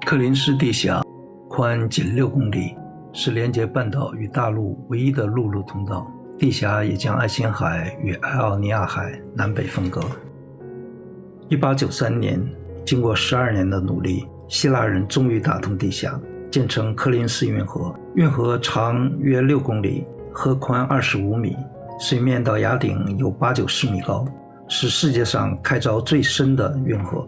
柯林斯地峡宽仅6公里，是连接半岛与大陆唯一的陆路通道。地峡也将爱琴海与爱奥尼亚海南北分割。1893年，经过12年的努力，希腊人终于打通地峡，建成柯林斯运河。运河长约6公里，河宽25米，水面到崖顶有80-90米高，是世界上开凿最深的运河。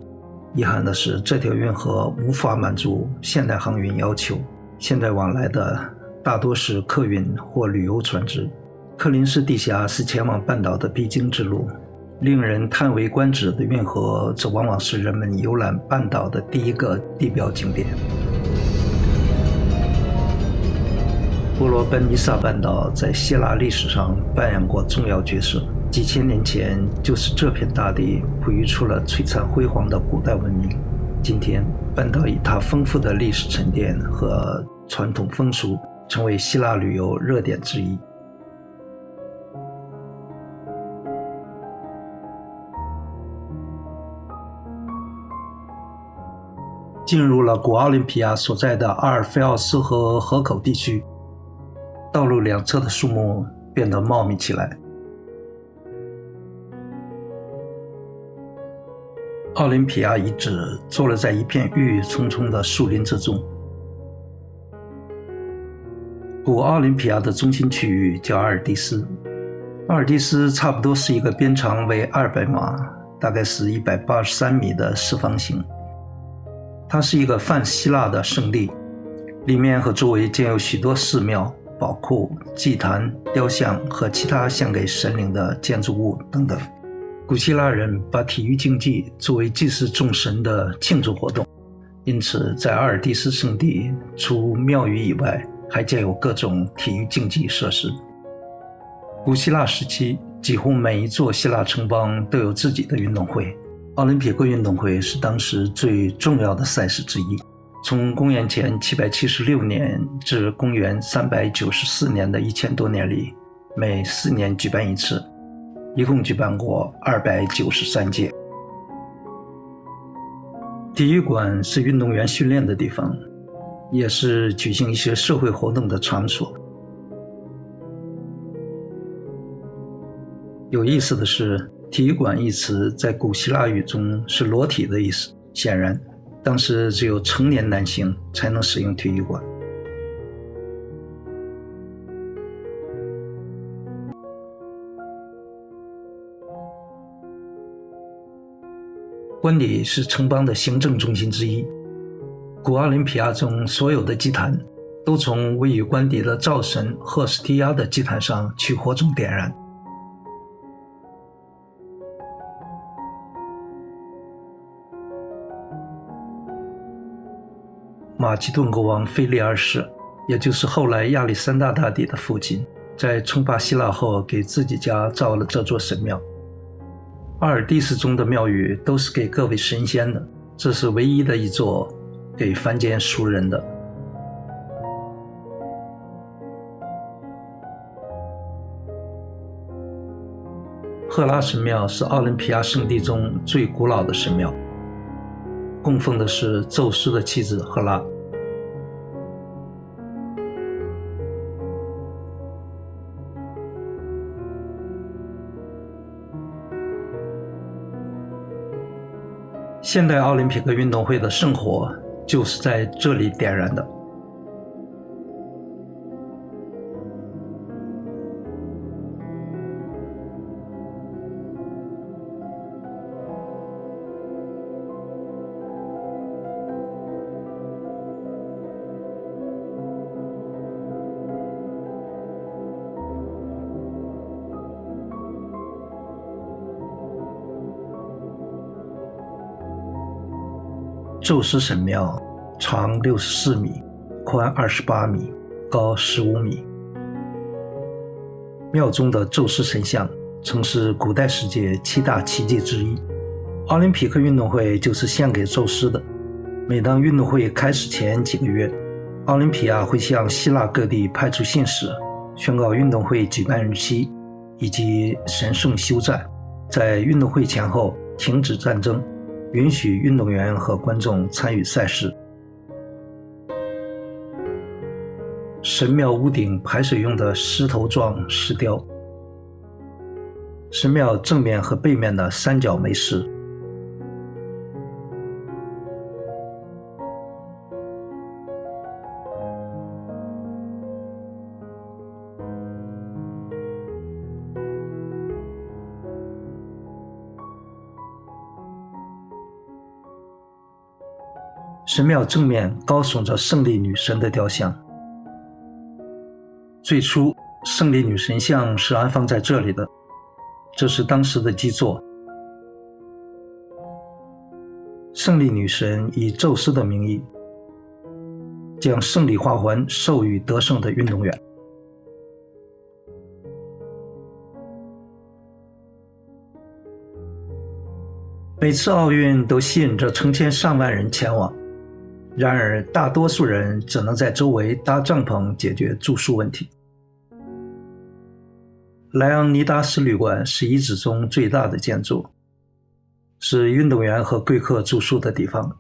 遗憾的是，这条运河无法满足现代航运要求，现在往来的大多是客运或旅游船只。柯林斯地峡是前往半岛的必经之路，令人叹为观止的运河则往往是人们游览半岛的第一个地标景点。波罗奔尼撒半岛在希腊历史上扮演过重要角色，几千年前就是这片大地哺育出了璀璨辉煌的古代文明。今天，半岛以它丰富的历史沉淀和传统风俗，成为希腊旅游热点之一。进入了古奥林匹亚所在的阿尔菲奥斯河河口地区，道路两侧的树木变得茂密起来。奥林匹亚遗址坐落在一片郁郁葱葱的树林之中。古奥林匹亚的中心区域叫阿尔蒂斯，阿尔蒂斯差不多是一个边长为200码，大概是183米的四方形。它是一个泛希腊的圣地，里面和周围建有许多寺庙、宝库、祭坛、雕像和其他献给神灵的建筑物等等。古希腊人把体育竞技作为祭祀众神的庆祝活动，因此在阿尔蒂斯圣地除庙宇以外，还建有各种体育竞技设施。古希腊时期，几乎每一座希腊城邦都有自己的运动会。奥林匹克运动会是当时最重要的赛事之一，从公元前776年至公元394年的1000多年里，每4年举办一次，一共举办过293届。体育馆是运动员训练的地方，也是举行一些社会活动的场所。有意思的是，体育馆一词在古希腊语中是裸体的意思，显然当时只有成年男性才能使用体育馆。官邸是城邦的行政中心之一，古奥林匹亚中所有的祭坛都从位于官邸的灶神赫斯提亚的祭坛上取火种点燃。马其顿国王腓力二世，也就是后来亚历山大大帝的父亲，在称霸希腊后给自己家造了这座神庙。阿尔蒂斯中的庙宇都是给各位神仙的，这是唯一的一座给凡间俗人的。赫拉神庙是奥林匹亚圣地中最古老的神庙，供奉的是宙斯的妻子赫拉。现代奥林匹克运动会的圣火就是在这里点燃的。宙斯神庙长64米，宽28米，高15米。庙中的宙斯神像曾是古代世界7大奇迹之一。奥林匹克运动会就是献给宙斯的。每当运动会开始前几个月，奥林匹亚会向希腊各地派出信使，宣告运动会举办日期以及神圣休战，在运动会前后停止战争，允许运动员和观众参与赛事。神庙屋顶排水用的狮头状石雕，神庙正面和背面的三角楣石。神庙正面高耸着胜利女神的雕像。最初，胜利女神像是安放在这里的，这是当时的基座。胜利女神以宙斯的名义，将胜利花环授予得胜的运动员。每次奥运都吸引着成千上万人前往，然而大多数人只能在周围搭帐篷解决住宿问题。莱昂尼达斯旅馆是遗址中最大的建筑，是运动员和贵客住宿的地方，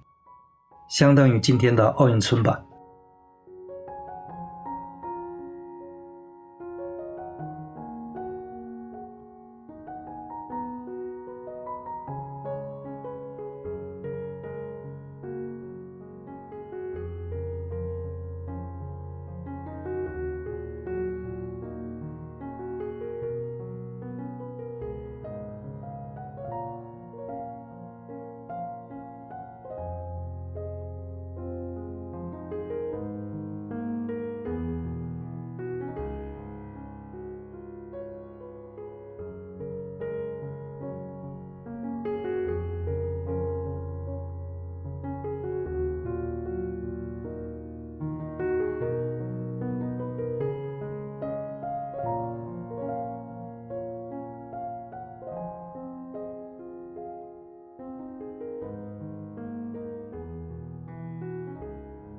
相当于今天的奥运村吧。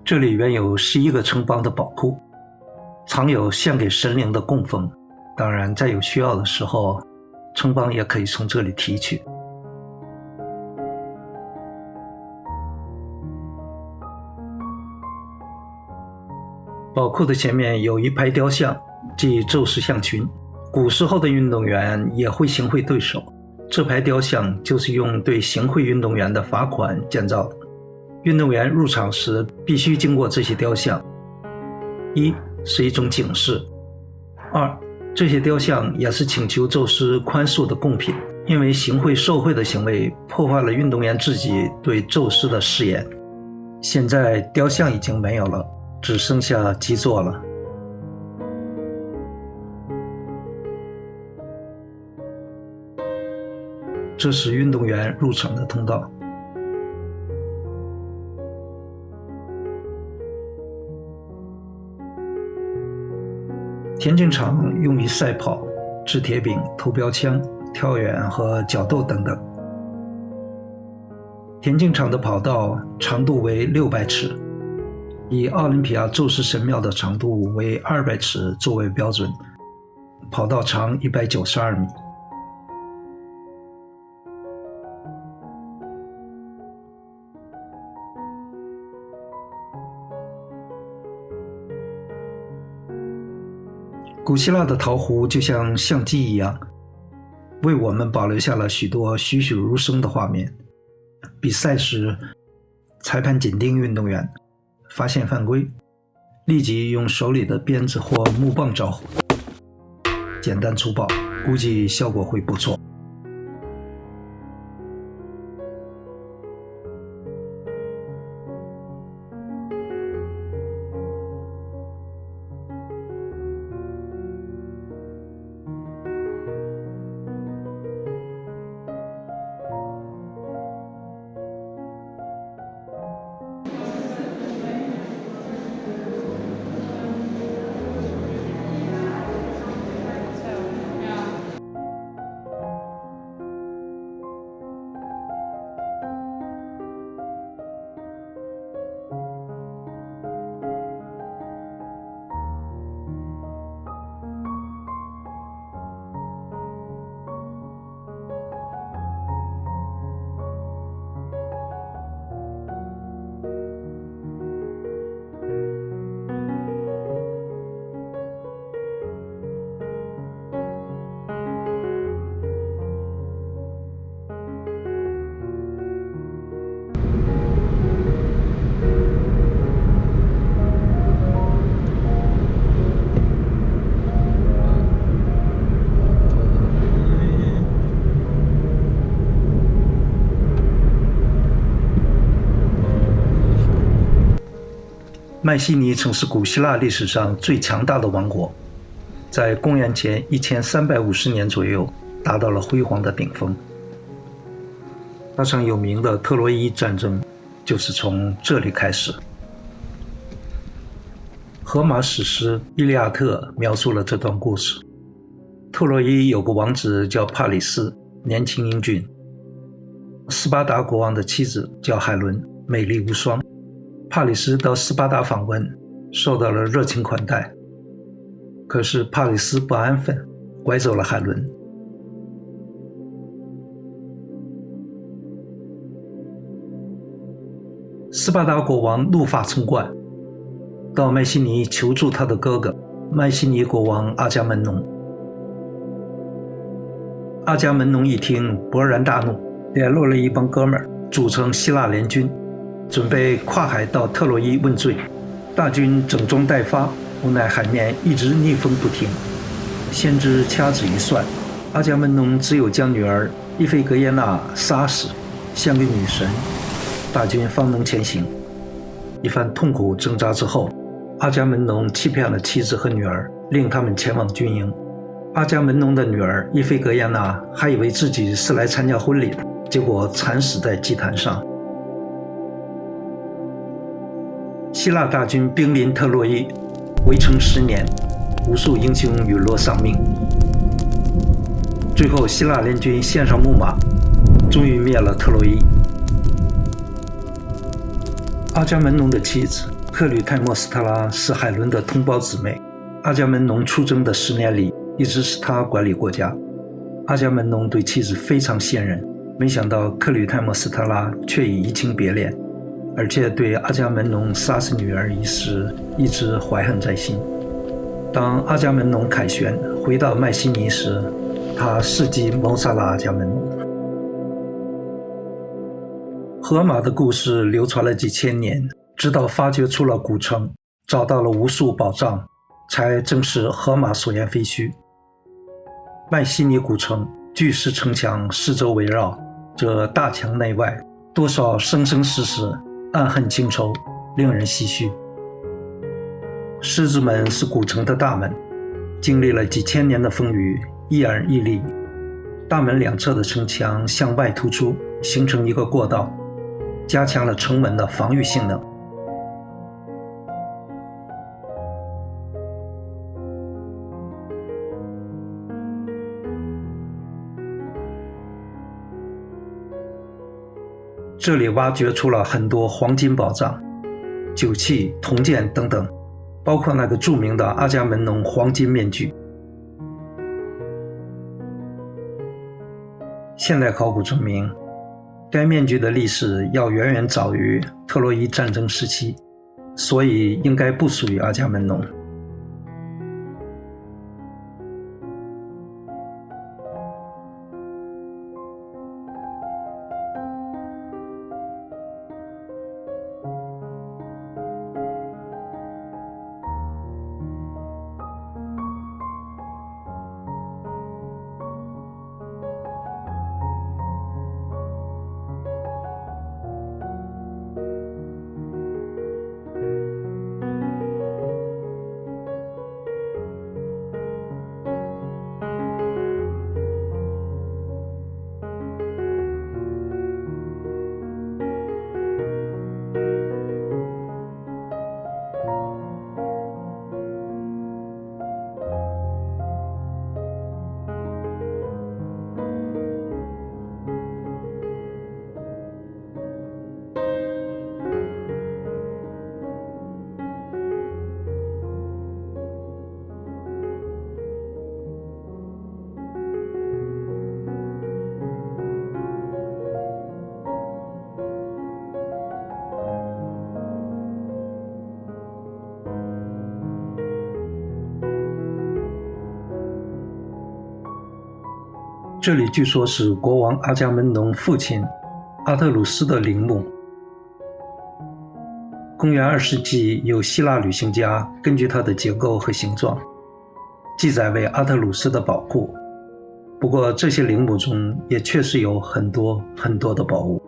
这里原有11个城邦的宝库，藏有献给神灵的供奉，当然在有需要的时候，城邦也可以从这里提取。宝库的前面有一排雕像，即宙斯像群。古时候的运动员也会行贿对手，这排雕像就是用对行贿运动员的罚款建造的。运动员入场时必须经过这些雕像，一是一种警示，二这些雕像也是请求宙斯宽恕的贡品，因为行贿受贿的行为破坏了运动员自己对宙斯的誓言。现在雕像已经没有了，只剩下基座了。这是运动员入场的通道。田径场用于赛跑、掷铁饼、投标枪、跳远和角斗等等。田径场的跑道长度为600尺，以奥林匹亚宙斯神庙的长度为200尺作为标准，跑道长192米。古希腊的陶壶就像相机一样，为我们保留下了许多栩栩如生的画面。比赛时，裁判紧盯运动员，发现犯规，立即用手里的鞭子或木棒招呼，简单粗暴，估计效果会不错。迈锡尼曾是古希腊历史上最强大的王国，在公元前1350年左右达到了辉煌的顶峰。那场有名的特洛伊战争就是从这里开始。荷马史诗《伊利亚特》描述了这段故事。特洛伊有个王子叫帕里斯，年轻英俊。斯巴达国王的妻子叫海伦，美丽无双。帕里斯到斯巴达访问，受到了热情款待。可是帕里斯不安分，拐走了海伦。斯巴达国王怒发冲冠，到迈锡尼求助他的哥哥迈锡尼国王阿伽门农。阿伽门农一听，勃然大怒，联络了一帮哥们儿，组成希腊联军，准备跨海到特洛伊问罪。大军整装待发，无奈海面一直逆风不停。先知掐指一算，阿伽门农只有将女儿伊菲格耶娜杀死，献给女神，大军方能前行。一番痛苦挣扎之后，阿伽门农欺骗了妻子和女儿，令他们前往军营。阿伽门农的女儿伊菲格耶娜还以为自己是来参加婚礼的，结果惨死在祭坛上。希腊大军兵临特洛伊，围城10年，无数英雄陨落丧命。最后希腊联军献上木马，终于灭了特洛伊。阿伽门农的妻子克吕泰莫斯特拉是海伦的同胞姊妹。阿伽门农出征的10年里，一直是他管理国家。阿伽门农对妻子非常信任，没想到克吕泰莫斯特拉却已移情别恋，而且对阿伽门农杀死女儿一事一直怀恨在心。当阿伽门农凯旋回到迈锡尼时，他伺机谋杀了阿伽门农。荷马的故事流传了几千年，直到发掘出了古城，找到了无数宝藏，才证实荷马所言非虚。迈锡尼古城巨石城墙四周围绕，这大墙内外多少生生世世，暗恨情仇，令人唏嘘。狮子门是古城的大门，经历了几千年的风雨，依然屹立。大门两侧的城墙向外突出，形成一个过道，加强了城门的防御性能。这里挖掘出了很多黄金宝藏、酒器、铜剑等等，包括那个著名的阿伽门农黄金面具。现代考古证明，该面具的历史要远远早于特洛伊战争时期，所以应该不属于阿伽门农。这里据说是国王阿伽门农父亲阿特鲁斯的陵墓，公元2世纪，有希腊旅行家根据它的结构和形状，记载为阿特鲁斯的宝库。不过这些陵墓中也确实有很多很多的宝物。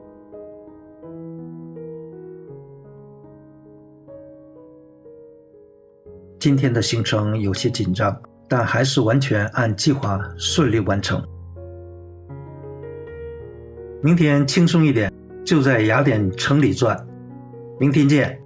今天的行程有些紧张，但还是完全按计划顺利完成。明天轻松一点，就在雅典城里转。明天见。